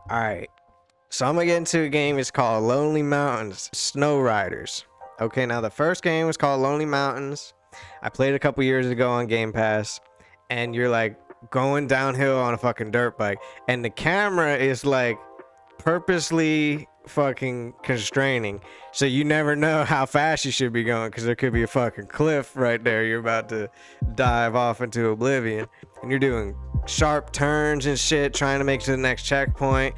All right. So I'm gonna get into a game. It's called Lonely Mountains Snow Riders. Okay, now the first game was called Lonely Mountains. I played it a couple years ago on Game Pass, and you're like going downhill on a fucking dirt bike, and the camera is like purposely fucking constraining, so you never know how fast you should be going because there could be a fucking cliff right there. You're about to dive off into oblivion, and you're doing sharp turns and shit, trying to make it to the next checkpoint.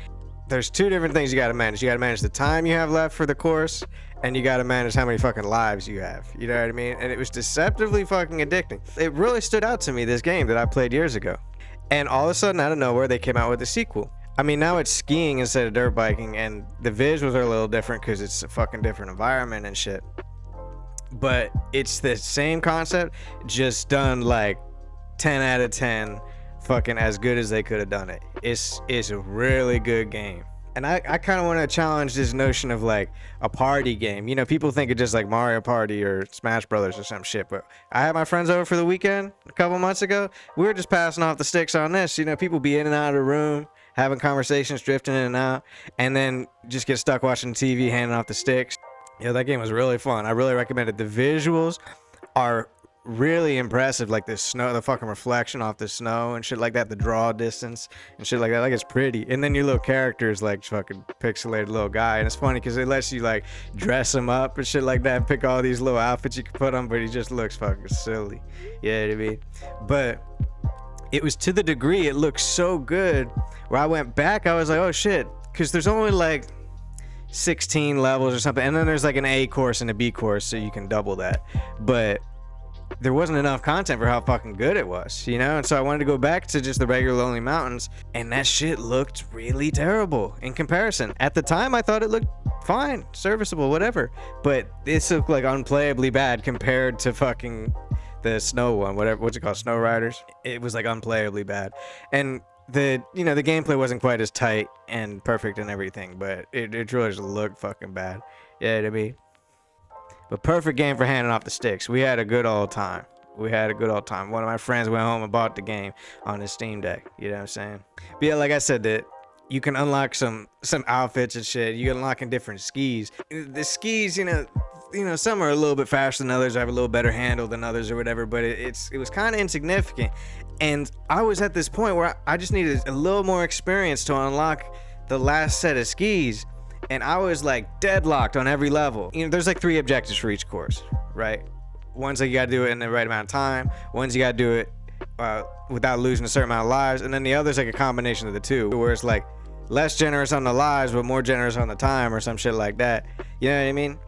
There's two different things you got to manage. You got to manage the time you have left for the course, and you got to manage how many fucking lives you have. You know what I mean? And it was deceptively fucking addicting. It really stood out to me, this game that I played years ago. And all of a sudden, out of nowhere, they came out with a sequel. I mean, now it's skiing instead of dirt biking, and the visuals are a little different because it's a fucking different environment and shit. But it's the same concept, just done like 10 out of 10, fucking as good as they could have done it. It's a really good game. And I kind of want to challenge this notion of like a party game. You know, people think it's just like Mario Party or Smash Brothers or some shit. But I had my friends over for the weekend a couple months ago. We were just passing off the sticks on this. You know, people be in and out of the room, having conversations, drifting in and out, and then just get stuck watching TV, handing off the sticks. Yeah, that game was really fun. I really recommend it. The visuals are really impressive, like the snow, the fucking reflection off the snow and shit like that, the draw distance and shit like that. Like, it's pretty. And then your little character is like fucking pixelated little guy, and it's funny because it lets you like dress him up and shit like that and pick all these little outfits you can put on, but he just looks fucking silly. You know what I mean? But it was to the degree it looked so good where I went back, I was like, oh shit, because there's only like 16 levels or something, and then there's like an A course and a B course, so you can double that. But there wasn't enough content for how fucking good it was, you know? And so I wanted to go back to just the regular Lonely Mountains, and that shit looked really terrible in comparison. At the time, I thought it looked fine, serviceable, whatever. But this looked like unplayably bad compared to fucking the snow one, whatever, what's it called, Snow Riders? It was like unplayably bad. And the gameplay wasn't quite as tight and perfect and everything, but it really just looked fucking bad. Yeah, to me. But perfect game for handing off the sticks. We had a good old time. One of my friends went home and bought the game on his Steam Deck. You know what I'm saying? But yeah, like I said, that you can unlock some outfits and shit. You can unlock in different skis. The skis, you know, some are a little bit faster than others, have a little better handle than others or whatever, but it was kind of insignificant. And I was at this point where I just needed a little more experience to unlock the last set of skis. And I was like deadlocked on every level. You know, there's like 3 objectives for each course, right? One's like you gotta do it in the right amount of time. One's you gotta do it without losing a certain amount of lives. And then the other's like a combination of the two, where it's like less generous on the lives, but more generous on the time or some shit like that. You know what I mean?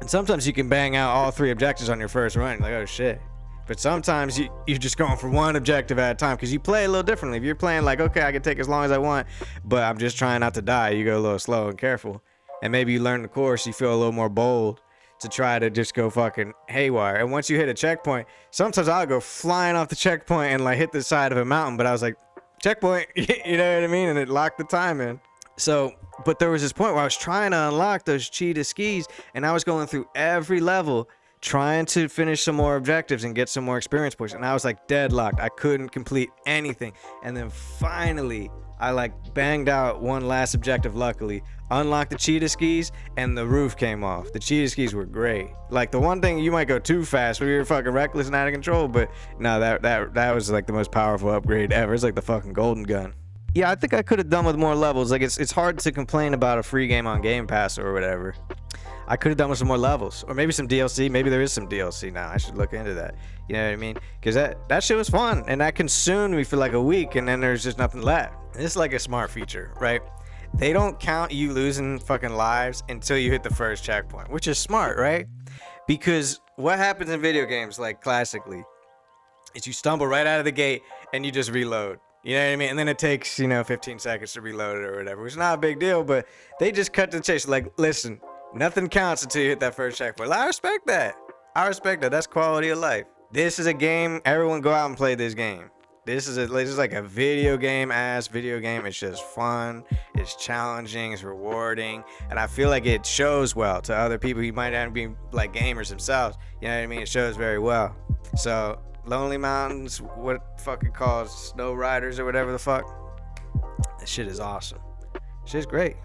And sometimes you can bang out all 3 objectives on your first run. You're like, oh shit. But sometimes you're just going for one objective at a time because you play a little differently. If you're playing like, okay, I can take as long as I want, but I'm just trying not to die, you go a little slow and careful. And maybe you learn the course, you feel a little more bold to try to just go fucking haywire. And once you hit a checkpoint, sometimes I'll go flying off the checkpoint and like hit the side of a mountain, but I was like, checkpoint, you know what I mean? And it locked the time in. So, but there was this point where I was trying to unlock those cheetah skis, and I was going through every level trying to finish some more objectives and get some more experience points, and I was like deadlocked. I couldn't complete anything. And then finally I like banged out one last objective, luckily unlocked the cheetah skis, and the roof came off. The cheetah skis were great. Like, the one thing, you might go too fast where you're fucking reckless and out of control, but no, that was like the most powerful upgrade ever. It's like the fucking golden gun. Yeah, I think I could have done with more levels. Like, it's hard to complain about a free game on Game Pass or whatever. I could have done with some more levels, or maybe some DLC. Maybe there is some DLC now. I should look into that. You know what I mean? Because that shit was fun, and that consumed me for like a week, and then there's just nothing left. And it's like a smart feature, right? They don't count you losing fucking lives until you hit the first checkpoint, which is smart, right? Because what happens in video games, like classically, is you stumble right out of the gate and you just reload. You know what I mean? And then it takes, 15 seconds to reload it or whatever, which is not a big deal, but they just cut to the chase. Like, listen, nothing counts until you hit that first checkpoint. I respect that. That's quality of life. This is a game. Everyone go out and play this game. This is like a video game. It's just fun. It's challenging. It's rewarding. And I feel like it shows well to other people who might not be like gamers themselves. You know what I mean? It shows very well. So, Lonely Mountains, what fucking called Snow Riders or whatever the fuck. That shit is awesome. Shit's great.